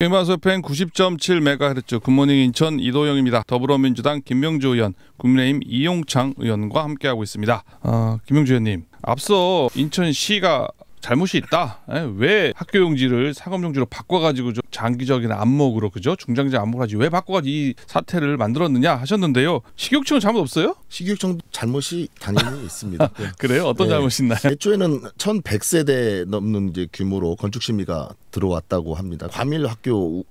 KBS FM 90.7MHz 굿모닝 인천 이도영입니다. 더불어민주당 김명주 의원, 국민의힘 이용창 의원과 함께하고 있습니다. 김명주 의원님, 앞서 인천시가 잘못이 있다. 왜 학교용지를 상업용지로 바꿔가지고 좀 장기적인 안목으로 그죠? 중장기 안목을 하지 왜 바꿔가지고 이 사태를 만들었느냐 하셨는데요. 식육청은 잘못 없어요? 식육청 잘못이 당연히 있습니다. 그래요? 어떤 잘못이 있나요? 애초에는 1,100세대 넘는 이제 규모로 건축 심의가 들어왔다고 합니다. 과밀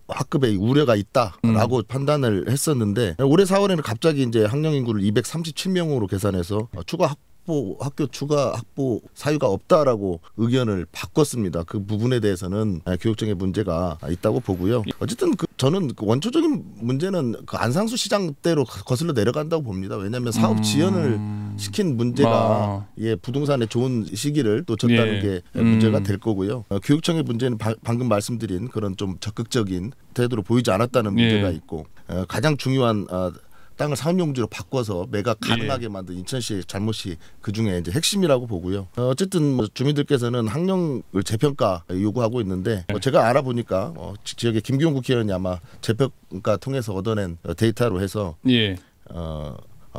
학급에 우려가 있다라고 판단을 했었는데 올해 4월에는 갑자기 이제 학령 인구를 237명으로 계산해서 학교 추가 학부 사유가 없다라고 의견을 바꿨습니다. 그 부분에 대해서는 교육청의 문제가 있다고 보고요. 어쨌든 저는 원초적인 문제는 그 안상수 시장대로 거슬러 내려간다고 봅니다. 왜냐하면 사업 지연을 시킨 문제가 부동산에 좋은 시기를 놓쳤다는 게 문제가 될 거고요. 교육청의 문제는 방금 말씀드린 그런 좀 적극적인 태도로 보이지 않았다는 문제가 있고 가장 중요한 땅을 상업용지로 바꿔서 매각 가능하게 만든 인천시의 잘못이 그중에 이제 핵심이라고 보고요. 어쨌든 주민들께서는 학령을 재평가 요구하고 있는데 제가 알아보니까 지역의 김기용 국회의원이 아마 재평가 통해서 얻어낸 데이터로 해서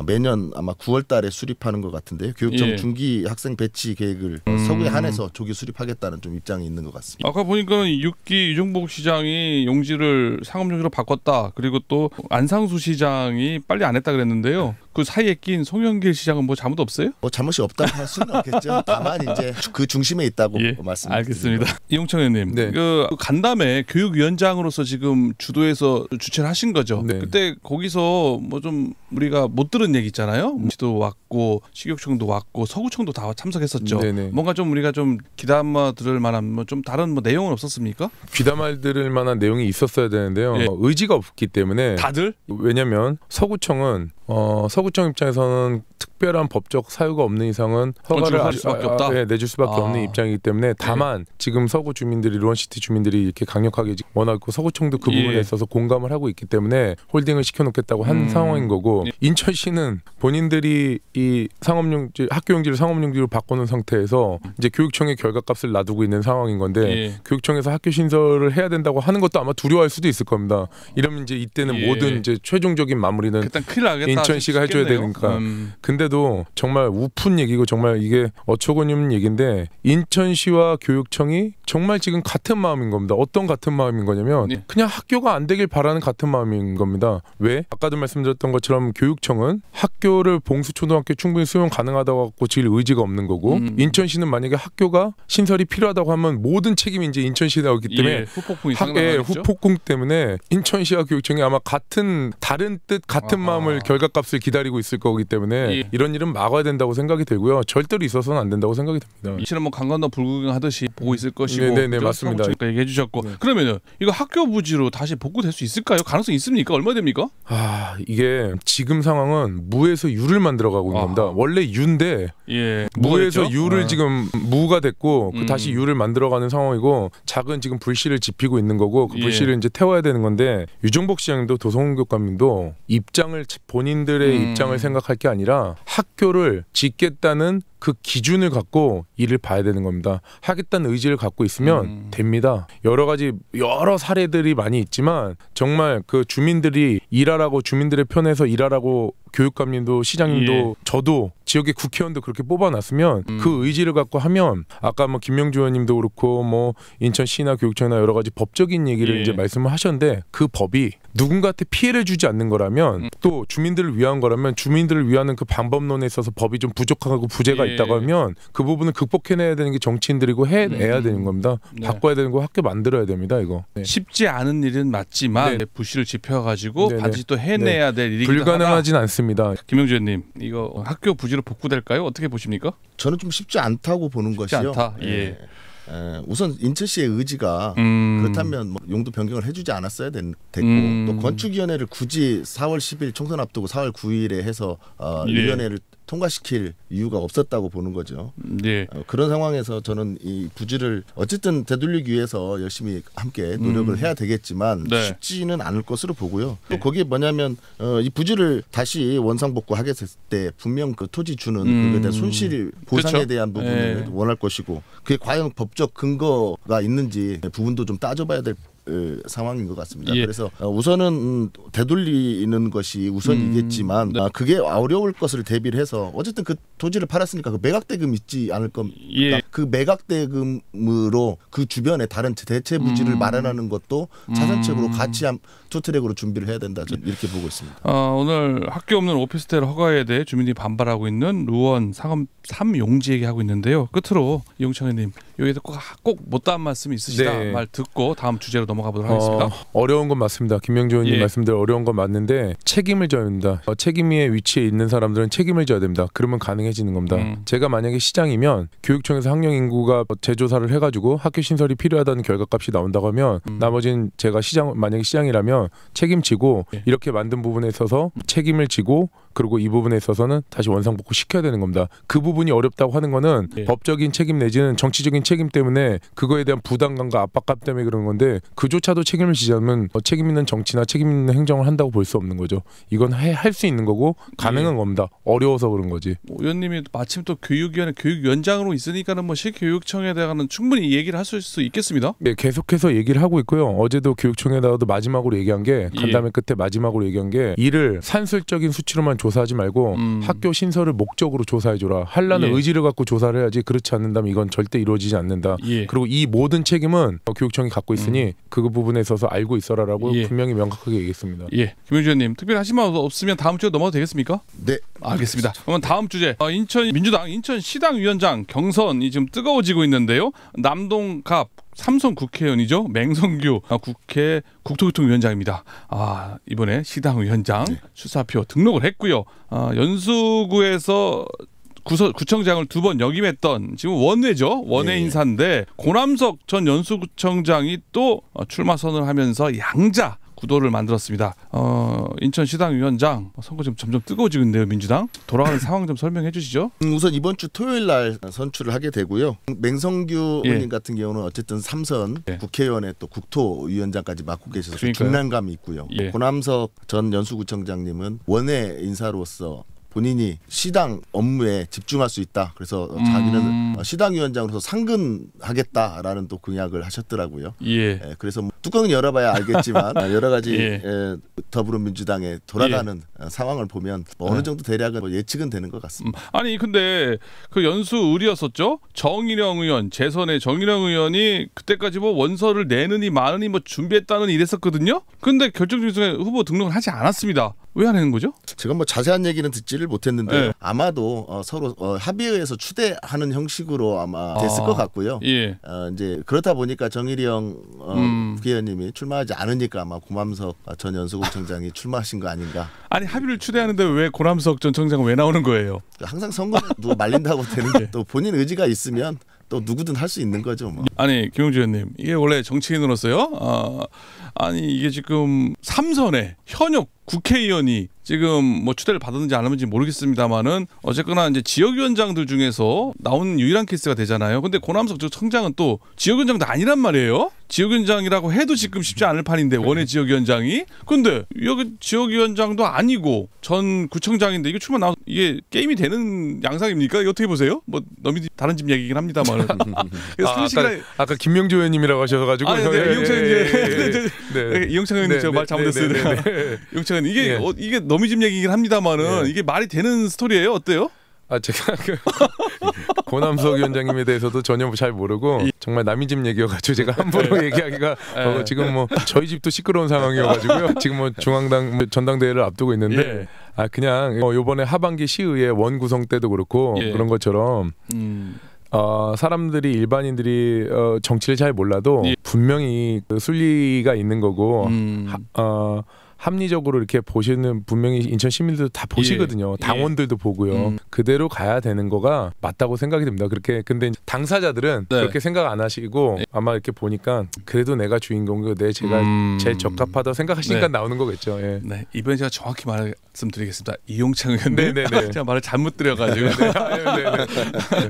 매년 아마 9월 달에 수립하는 것 같은데요. 교육청 중기 학생 배치 계획을 서구에 한해서 조기 수립하겠다는 좀 입장이 있는 것 같습니다. 아까 보니까 6기 유정복 시장이 용지를 상업용지로 바꿨다. 그리고 또 안상수 시장이 빨리 안 했다 그랬는데요. 그 사이에 낀 송영길 시장은 뭐 잘못 없어요? 잘못이 없다고 할 수는 없겠죠. 다만 이제 그 중심에 있다고 말씀드립니다. 알겠습니다. 이용창 의원님, 그 간담회 교육위원장으로서 지금 주도해서 주최를 하신 거죠. 그때 거기서 뭐 좀 우리가 못 들은 얘기 있잖아요. 시도 왔고 식육청도 왔고 서구청도 다 참석했었죠. 뭔가 좀 우리가 좀 귀담아 들을 만한 뭐 좀 다른 뭐 내용은 없었습니까? 귀담아 들을 만한 내용이 있었어야 되는데요. 의지가 없기 때문에 다들? 왜냐하면 서구청은 서구청 입장에서는 특별한 법적 사유가 없는 이상은 허가를 내줄 수밖에 없는 입장이기 때문에 다만 지금 서구 주민들이 루원시티 주민들이 이렇게 강력하게 원하고 서구청도 그 부분에 있어서 공감을 하고 있기 때문에 홀딩을 시켜놓겠다고 한 상황인 거고 인천시는 본인들이 이 상업용지 학교용지를 상업용지로 바꿔놓은 상태에서 이제 교육청의 결과값을 놔두고 있는 상황인 건데 교육청에서 학교 신설을 해야 된다고 하는 것도 아마 두려워할 수도 있을 겁니다. 이러면 이제 이때는 모든 이제 최종적인 마무리는 일단 큰일 나겠다. 인천시가 해줘야 되니까. 근데도 정말 우픈 얘기고 정말 이게 어처구니 없는 얘기인데 인천시와 교육청이 정말 지금 같은 마음인 겁니다. 어떤 같은 마음인 거냐면 그냥 학교가 안 되길 바라는 같은 마음인 겁니다. 왜? 아까도 말씀드렸던 것처럼 교육청은 학교를 봉수초등학교 충분히 수용 가능하다고 갖고 지을 의지가 없는 거고 인천시는 만약에 학교가 신설이 필요하다고 하면 모든 책임이 이제 인천시에 나오기 때문에 후폭풍 때문에 인천시와 교육청이 아마 다른 뜻 같은 마음을 결과값을 기다리고 있을 거기 때문에 이런 일은 막아야 된다고 생각이 들고요. 절대로 있어서는 안 된다고 생각이 듭니다. 이치는 뭐 강간도 불구경하듯이 보고 있을 것이고. 네네 맞습니다. 얘기해 주셨고 그러면은 이거 학교 부지로 다시 복구될 수 있을까요? 가능성 있습니까? 얼마 됩니까? 이게 지금 상황은 무에서 유를 만들어가고 있는 겁니다. 원래 유인데 무에서 유를 지금 무가 됐고 다시 유를 만들어가는 상황이고 작은 지금 불씨를 지피고 있는 거고 그 불씨를 이제 태워야 되는 건데 유정복 시장님도 도성훈 교육감님도 본인들의 입장을 생각할 게 아니라 학교를 짓겠다는 그 기준을 갖고 일을 봐야 되는 겁니다. 하겠다는 의지를 갖고 있으면 됩니다. 여러 사례들이 많이 있지만 정말 그 주민들이 일하라고 주민들의 편에서 일하라고 교육감님도 시장님도 저도 지역의 국회의원도 그렇게 뽑아놨으면 그 의지를 갖고 하면 아까 뭐 김명주 의원님도 그렇고 뭐 인천시나 교육청이나 여러 가지 법적인 얘기를 이제 말씀을 하셨는데 그 법이 누군가한테 피해를 주지 않는 거라면 또 주민들을 위한 거라면 주민들을 위하는 그 방법론에 있어서 법이 좀 부족하고 부재가 있다고 하면 그 부분을 극복해내야 되는 게 정치인들이고 해내야 되는 겁니다. 바꿔야 되는 거 학교 만들어야 됩니다. 이거 쉽지 않은 일은 맞지만 부실을 짚어가지고 다시 또 해내야 될 일이기도 불가능하진 않습니다. 김명주 의원님 이거 학교 부지로 복구될까요? 어떻게 보십니까? 저는 좀 쉽지 않다고 보는 것이요. 우선 인천시의 의지가 그렇다면 뭐 용도 변경을 해주지 않았어야 됐고 또 건축위원회를 굳이 4월 10일 총선 앞두고 4월 9일에 해서 위원회를 통과시킬 이유가 없었다고 보는 거죠. 그런 상황에서 저는 이 부지를 어쨌든 되돌리기 위해서 열심히 함께 노력을 해야 되겠지만 쉽지는 않을 것으로 보고요. 또 거기에 뭐냐면 이 부지를 다시 원상복구하게 됐을 때 분명 그 토지 주는 그에 대한 손실 보상에 대한 부분을 원할 것이고 그게 과연 법적 근거가 있는지 부분도 좀 따져봐야 될 상황인 것 같습니다. 그래서 우선은 되돌리는 것이 우선이겠지만 그게 어려울 것을 대비를 해서 어쨌든 그 토지를 팔았으니까 그 매각대금 있지 않을 겁니까? 그 매각대금으로 그 주변에 다른 대체 부지를 마련하는 것도 차선책으로 같이 투트랙으로 준비를 해야 된다. 저는 이렇게 보고 있습니다. 오늘 학교 없는 오피스텔 허가에 대해 주민이 반발하고 있는 루원 상업 3용지 얘기하고 있는데요. 끝으로 이용창 의원님 여기서 꼭 못다한 말씀이 있으시다. 말 듣고 다음 주제로 넘어가 보도록 하겠습니다. 어려운 건 맞습니다. 김명주 의원님 말씀대로 어려운 건 맞는데 책임을 져야 됩니다. 책임의 위치에 있는 사람들은 책임을 져야 됩니다. 그러면 가능해지는 겁니다. 제가 만약에 시장이면 교육청에서 학령 인구가 재조사를 해가지고 학교 신설이 필요하다는 결과값이 나온다고 하면 나머지는 제가 만약에 시장이라면 책임지고 이렇게 만든 부분에 있어서 책임을 지고 그리고 이 부분에 있어서는 다시 원상복구 시켜야 되는 겁니다. 그 부분이 어렵다고 하는 거는 법적인 책임 내지는 정치적인 책임 때문에 그거에 대한 부담감과 압박감 때문에 그런 건데 그조차도 책임을 지지 않으면 책임 있는 정치나 책임 있는 행정을 한다고 볼 수 없는 거죠. 이건 할 수 있는 거고 가능한 겁니다. 어려워서 그런 거지. 의원님이 마침 또 교육위원회 교육위원장으로 있으니까는 뭐 시교육청에 대해서는 충분히 얘기를 하실 수 있겠습니다. 네, 계속해서 얘기를 하고 있고요. 어제도 교육청에다가도 마지막으로 얘기한 게 간담회 끝에 마지막으로 얘기한 게 이를 산술적인 수치로만 조사하지 말고 학교 신설을 목적으로 조사해줘라. 하려는 의지를 갖고 조사를 해야지 그렇지 않는다면 이건 절대 이루어지지 않는다. 그리고 이 모든 책임은 교육청이 갖고 있으니 그 부분에 있어서 알고 있어라라고 분명히 명확하게 얘기했습니다. 김용주 의원님 특별히 하실 말 없으면 다음 주에 넘어가도 되겠습니까? 네. 알겠습니다. 그러면 다음 주제 인천 민주당 인천시당위원장 경선이 지금 뜨거워지고 있는데요. 남동갑 삼선 국회의원이죠. 맹성규 국회 국토교통위원장입니다. 이번에 시당위원장 출사표 등록을 했고요. 연수구에서 구청장을 2번 역임했던 지금 원외 인사인데 고남석 전 연수구청장이 또 출마 선언을 하면서 양자 구도를 만들었습니다. 인천시당위원장 선거 좀 점점 뜨거워지고 있는데요. 민주당 돌아가는 상황 좀 설명해 주시죠. 우선 이번 주 토요일 날 선출을 하게 되고요. 맹성규 의원님 같은 경우는 어쨌든 3선 국회의원의 또 국토위원장까지 맡고 계셔서 중량감이 있고요. 고남석 전 연수구청장님은 원외 인사로서 본인이 시당 업무에 집중할 수 있다. 그래서 자기는 시당위원장으로서 상근하겠다라는 또 공약을 하셨더라고요. 그래서 뚜껑은 열어봐야 알겠지만 여러 가지 더불어민주당에 돌아가는 상황을 보면 어느 정도 대략은 예측은 되는 것 같습니다. 아니 근데 그 연수을이었었죠. 정일영 의원 재선의 정일영 의원이 그때까지 뭐 원서를 내느니 마느니 뭐 준비했다는 이랬었거든요. 근데 결정적인 순간에 후보 등록을 하지 않았습니다. 왜 안 하는 거죠? 제가 뭐 자세한 얘기는 듣지를 못했는데 아마도 서로 합의해서 추대하는 형식으로 아마 됐을 것 같고요. 이제 그렇다 보니까 정일영 국회의원님이 출마하지 않으니까 아마 고남석 전 연수구청장이 출마하신 거 아닌가. 아니 합의를 추대하는데 왜 고남석 전 청장은 왜 나오는 거예요? 항상 선거는 누가 말린다고 되는 게 또 본인 의지가 있으면 또 누구든 할 수 있는 거죠. 뭐. 아니 김용주 의원님 이게 원래 정치인으로서요. 아니 이게 지금 3선의 현역 국회의원이 지금 뭐 추대를 받았는지 안 받았는지 모르겠습니다만은 어쨌거나 이제 지역위원장들 중에서 나온 유일한 케이스가 되잖아요. 근데 고남석 저 청장은 또 지역위원장도 아니란 말이에요. 지역위원장이라고 해도 지금 쉽지 않을 판인데 원외 지역위원장이. 근데 여기 지역위원장도 아니고 전 구청장인데 이게 출마 이게 게임이 되는 양상입니까? 이거 어떻게 보세요? 뭐 너무 다른 집 얘기긴 합니다만. 아까 김명주 의원님이라고 하셔가지고 이용창 의원님 제가 말 잘못했어요. 이용창 의원 이게 너미집 얘기긴 합니다만은 이게 말이 되는 스토리예요? 어때요? 제가 고남석 위원장님에 대해서도 전혀 잘 모르고 정말 남의 집 얘기여가지고 제가 함부로 얘기하기가 지금 뭐 저희 집도 시끄러운 상황이어가지고요. 지금 뭐 중앙당 전당대회를 앞두고 있는데 그냥 이번에 하반기 시의회 원구성 때도 그렇고 그런 것처럼 사람들이 일반인들이 정치를 잘 몰라도 분명히 그 순리가 있는 거고 합리적으로 이렇게 보시는 분명히 인천 시민들도 다 보시거든요. 당원들도 보고요. 그대로 가야 되는 거가 맞다고 생각이 듭니다. 그렇게 근데 당사자들은 그렇게 생각 안 하시고 아마 이렇게 보니까 그래도 내가 주인공이고 제가 제일 적합하다고 생각하시니까 나오는 거겠죠. 이번에 제가 정확히 말씀드리겠습니다. 이용창 의원님. 제가 말을 잘못 드려가지고.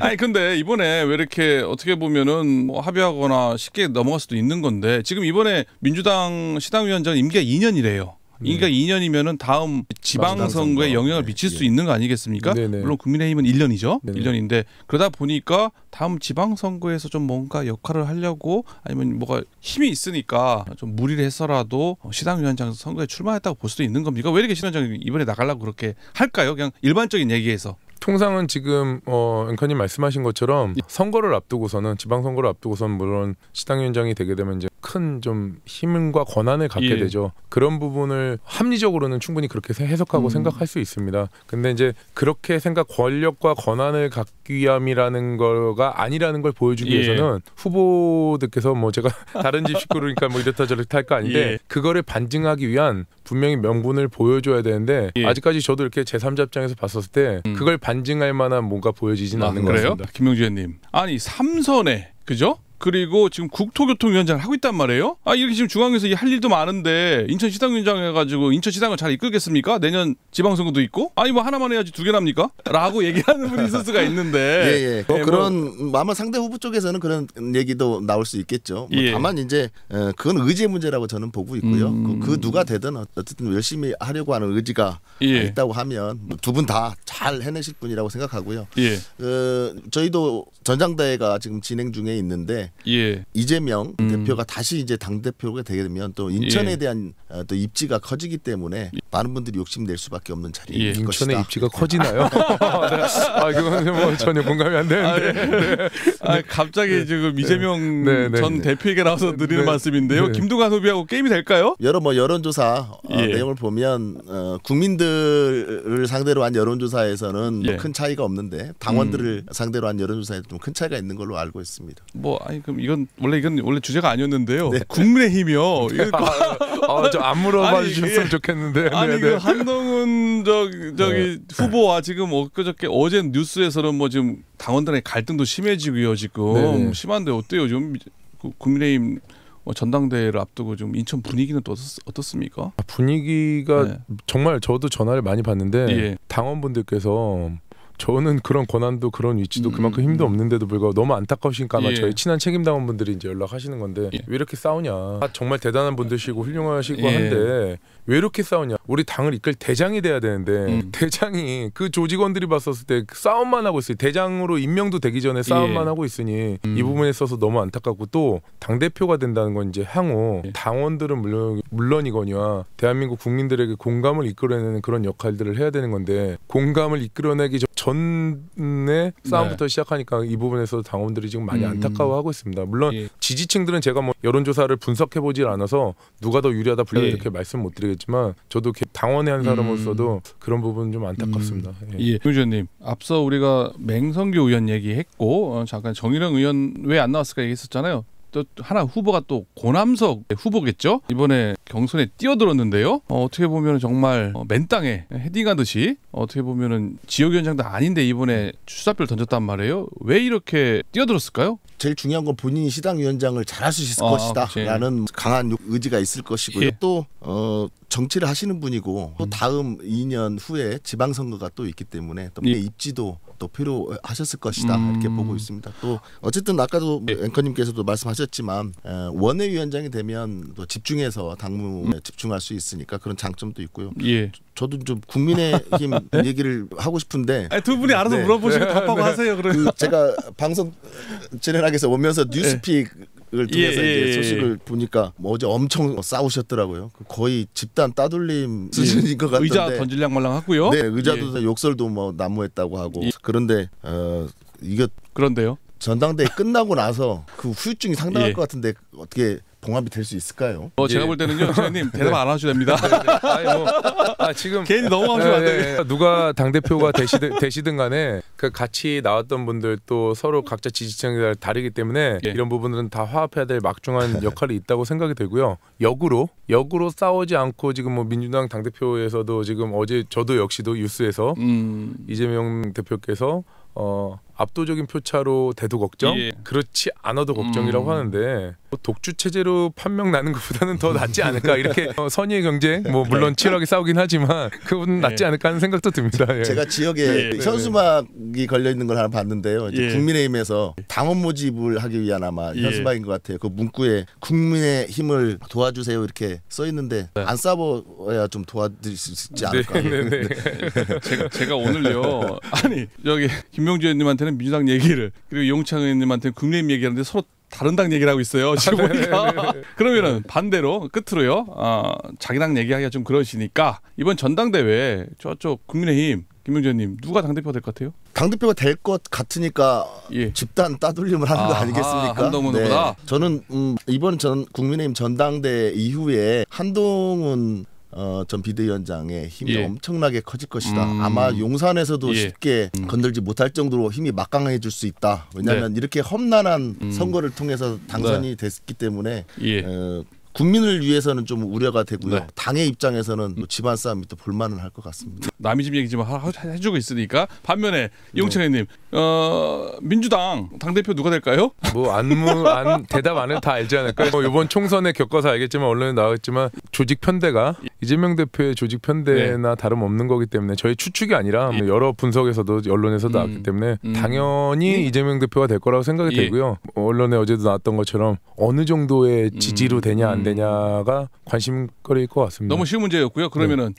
아니 근데 이번에 왜 이렇게 어떻게 보면은 뭐 합의하거나 쉽게 넘어갈 수도 있는 건데 지금 이번에 민주당 시당위원장 임기가 2년이래요. 그러니까 2년이면은 다음 지방선거에 영향을 미칠 수 있는 거 아니겠습니까? 네네. 물론 국민의힘은 1년이죠. 네네. 1년인데 그러다 보니까 다음 지방선거에서 좀 뭔가 역할을 하려고 아니면 뭐가 힘이 있으니까 좀 무리를 해서라도 시당위원장 선거에 출마했다고 볼 수도 있는 겁니까? 왜 이렇게 시당위원장이 이번에 나가려고 그렇게 할까요? 그냥 일반적인 얘기에서. 통상은 지금 앵커님 말씀하신 것처럼 선거를 앞두고서는 지방선거를 앞두고서는 물론 시당위원장이 되게 되면 이제 큰 좀 힘과 권한을 갖게 되죠. 그런 부분을 합리적으로는 충분히 그렇게 해석하고 생각할 수 있습니다. 근데 이제 그렇게 권력과 권한을 갖기 위함이라는 거가 아니라는 걸 보여주기 위해서는 후보들께서 뭐 제가 다른 집 식구니까 뭐 이렇다 저렇다 할 거 아닌데 그거를 반증하기 위한 분명히 명분을 보여줘야 되는데 아직까지 저도 이렇게 제3자 입장에서 봤었을 때 그걸 반증할 만한 뭔가 보여지지는 않는 것 같습니다. 김명주 의원님. 아니 3선에 그죠? 그리고 지금 국토교통위원장을 하고 있단 말이에요. 이렇게 지금 중앙에서 할 일도 많은데 인천시당위원장 해가지고 인천시당을 잘 이끌겠습니까? 내년 지방선거도 있고? 아니 뭐 하나만 해야지 두 개나 합니까? 라고 얘기하는 분이 있을 수가 있는데 그런 아마 상대 후보 쪽에서는 그런 얘기도 나올 수 있겠죠. 다만 이제 그건 의지의 문제라고 저는 보고 있고요. 그 누가 되든 어쨌든 열심히 하려고 하는 의지가 있다고 하면 두 분 다 잘 해내실 분이라고 생각하고요. 저희도 전당대회가 지금 진행 중에 있는데 이재명 대표가 다시 이제 당 대표가 되게 되면 또 인천에 대한 또 입지가 커지기 때문에 많은 분들이 욕심낼 수밖에 없는 자리일 것이다. 인천의 입지가 커지나요? 이건 뭐 전혀 공감이 안 되는데. 갑자기 지금 이재명 전 대표에게 나와서 드리는 말씀인데요. 김두관 후보하고 게임이 될까요? 여론조사 내용을 보면 국민들을 상대로 한 여론조사에서는 큰 차이가 없는데 당원들을 상대로 한 여론조사에 좀 큰 차이가 있는 걸로 알고 있습니다. 그럼 이건 원래 주제가 아니었는데요. 국민의힘이요. 저 안 물어봐 주셨으면 좋겠는데. 그 한동훈 후보와 지금 엊그저께 어제 뉴스에서는 뭐 지금 당원들의 갈등도 심해지고요. 지금 심한데 어때요? 좀 국민의힘 전당대회를 앞두고 좀 인천 분위기는 또 어떻습니까? 분위기가 정말 저도 전화를 많이 받는데 당원분들께서 저는 그런 권한도 그런 위치도 그만큼 힘도 없는데도 불구하고 너무 안타까우시니까 아마 저희 친한 책임당원분들이 이제 연락하시는 건데 왜 이렇게 싸우냐. 정말 대단한 분들이시고 훌륭하시고 한데 왜 이렇게 싸우냐. 우리 당을 이끌 대장이 돼야 되는데 대장이 그 조직원들이 봤었을 때 싸움만 하고 있어요. 대장으로 임명도 되기 전에 싸움만 하고 있으니 이 부분에 있어서 너무 안타깝고 또 당대표가 된다는 건 이제 향후 당원들은 물론이거니와 대한민국 국민들에게 공감을 이끌어내는 그런 역할들을 해야 되는 건데 공감을 이끌어내기 전에 싸움부터 시작하니까 이 부분에서 당원들이 지금 많이 안타까워하고 있습니다. 물론 지지층들은 제가 뭐 여론조사를 분석해보질 않아서 누가 더 유리하다 불리하다 이렇게 말씀 못 드리겠지만 저도 당원의 한 사람으로서도 그런 부분은 좀 안타깝습니다. 김 의원님, 앞서 우리가 맹성규 의원 얘기했고 잠깐 정일영 의원 왜 안 나왔을까 얘기했었잖아요. 또 하나 후보가 또 고남석 후보겠죠. 이번에 경선에 뛰어들었는데요. 어떻게 보면 정말 맨 땅에 헤딩하듯이 어떻게 보면은 지역위원장도 아닌데 이번에 출사표를 던졌단 말이에요. 왜 이렇게 뛰어들었을까요? 제일 중요한 건 본인이 시당위원장을 잘할 수 있을 것이다 라는 강한 의지가 있을 것이고요. 또 정치를 하시는 분이고 또 다음 2년 후에 지방선거가 또 있기 때문에 또 입지도 또 필요하셨을 것이다 이렇게 보고 있습니다. 또 어쨌든 아까도 앵커님께서도 말씀하셨지만 원외위원장이 되면 또 집중해서 당무에 집중할 수 있으니까 그런 장점도 있고요. 저도 좀 국민의힘 얘기를 하고 싶은데 두 분이 알아서 물어보시고 답하고 하세요. 제가 방송 진행하기 위해서 오면서 뉴스픽을 통해서 이제 소식을 보니까 어제 엄청 싸우셨더라고요. 거의 집단 따돌림 수준인 것 같은데 의자 던질랑 말랑하고요. 의자도 욕설도 뭐 난무했다고 하고 그런데 그런데요. 전당대회 끝나고 나서 그 후유증이 상당할 것 같은데 어떻게 봉합이 될 수 있을까요? 제가 볼 때는요, 선생님 대답 안 하셔도 됩니다. 지금 괜히 넘어가시면 안 돼요. 누가 당 대표가 되시든 간에 그 같이 나왔던 분들 또 서로 각자 지지층이 다르기 때문에 이런 부분들은 다 화합해야 될 막중한 역할이 있다고 생각이 들고요. 역으로 싸우지 않고 지금 뭐 민주당 당 대표에서도 지금 어제 저도 역시도 뉴스에서 이재명 대표께서 압도적인 표차로 돼도 걱정, 예. 그렇지 않아도 걱정이라고 하는데 독주 체제로 판명 나는 것보다는 더 낫지 않을까 이렇게 선의의 경쟁 뭐 물론 치열하게 싸우긴 하지만 그건 낫지 않을까 하는 생각도 듭니다. 예. 제가 지역에 현수막이 걸려 있는 걸 하나 봤는데요. 이제 국민의힘에서 당원 모집을 하기 위한 아마 현수막인 것 같아요. 그 문구에 국민의힘을 도와주세요 이렇게 써 있는데 안 싸워야 좀 도와드릴 수 있지 않을까. 제가 오늘요 아니 여기 김명주 의원님한테는 민주당 얘기를 그리고 이용창 의원님한테는 국민의힘 얘기하는데 서로 다른 당 얘기를 하고 있어요. 지금 보니까. 그러면은 반대로 끝으로요. 자기 당 얘기하기가 좀 그러시니까 이번 전당대회 저쪽 국민의힘 김명주 의원님 누가 당대표가 될 것 같아요? 당대표가 될 것 같으니까 집단 따돌림을 하는 거 아니겠습니까? 한동훈 후보다. 저는 이번 국민의힘 전당대 이후에 한동훈 전 비대위원장의 힘이 엄청나게 커질 것이다. 아마 용산에서도 쉽게 건들지 못할 정도로 힘이 막강해질 수 있다. 왜냐하면 이렇게 험난한 선거를 통해서 당선이 됐기 때문에 국민을 위해서는 좀 우려가 되고요. 당의 입장에서는 집안 싸움이 또 볼만은 할 것 같습니다. 남의 집 얘기 좀 해주고 있으니까 반면에 이용창 의원님 민주당 당대표 누가 될까요? 뭐 대답 안 해도 다 알지 않을까요? 뭐 이번 총선에 겪어서 알겠지만 언론에 나왔지만 조직 편대가 이재명 대표의 조직 편대나 다름없는 거기 때문에 저희 추측이 아니라 뭐 여러 분석에서도 언론에서도 나왔기 때문에 당연히 이재명 대표가 될 거라고 생각이 되고요. 언론에 어제도 나왔던 것처럼 어느 정도의 지지로 되냐 안 되냐가 관심거리일 것 같습니다. 너무 쉬운 문제였고요. 그러면은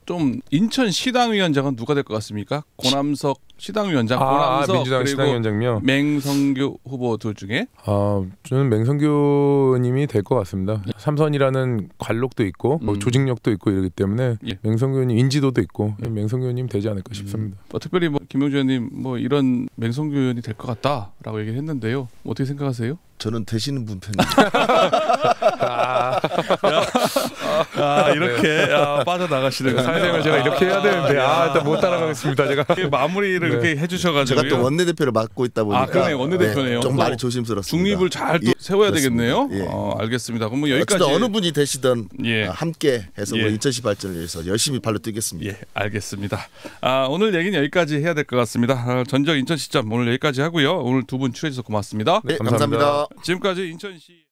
좀 인천 시당위원장은 누가 될 것 같습니까? 고남석 시당위원장, 고남석 민주당 그리고 시당위원장요. 맹성규 후보 둘 중에 저는 맹성규님이 될 것 같습니다. 삼선이라는 관록도 있고 뭐 조직력도 있고 이러기 때문에 맹성규님 인지도도 있고 맹성규님 되지 않을까 싶습니다. 특별히 뭐 김명주 의원님 뭐 이런 맹성규 의원이 될 것 같다라고 얘기를 했는데요. 어떻게 생각하세요? 저는 되시는 분 편입니다. 이렇게 빠져나가시는 사회생활 제가 이렇게 해야 되는데 일단 못 따라가겠습니다. 제가 마무리를 이렇게 해주셔가지고 제가 또 원내대표를 맡고 있다 보니까 그러네 원내대표네요. 좀 말이 조심스럽습니다. 중립을 잘 또 세워야 그렇습니다. 되겠네요. 알겠습니다. 그럼 뭐 여기까지 어느 분이 되시든 함께해서 뭐 인천시 발전을 위해서 열심히 발로 뛰겠습니다. 알겠습니다. 오늘 얘기는 여기까지 해야 될 것 같습니다. 전적 인천 시점 오늘 여기까지 하고요. 오늘 두 분 출연해 주셔서 고맙습니다. 네, 감사합니다. 지금까지 인천시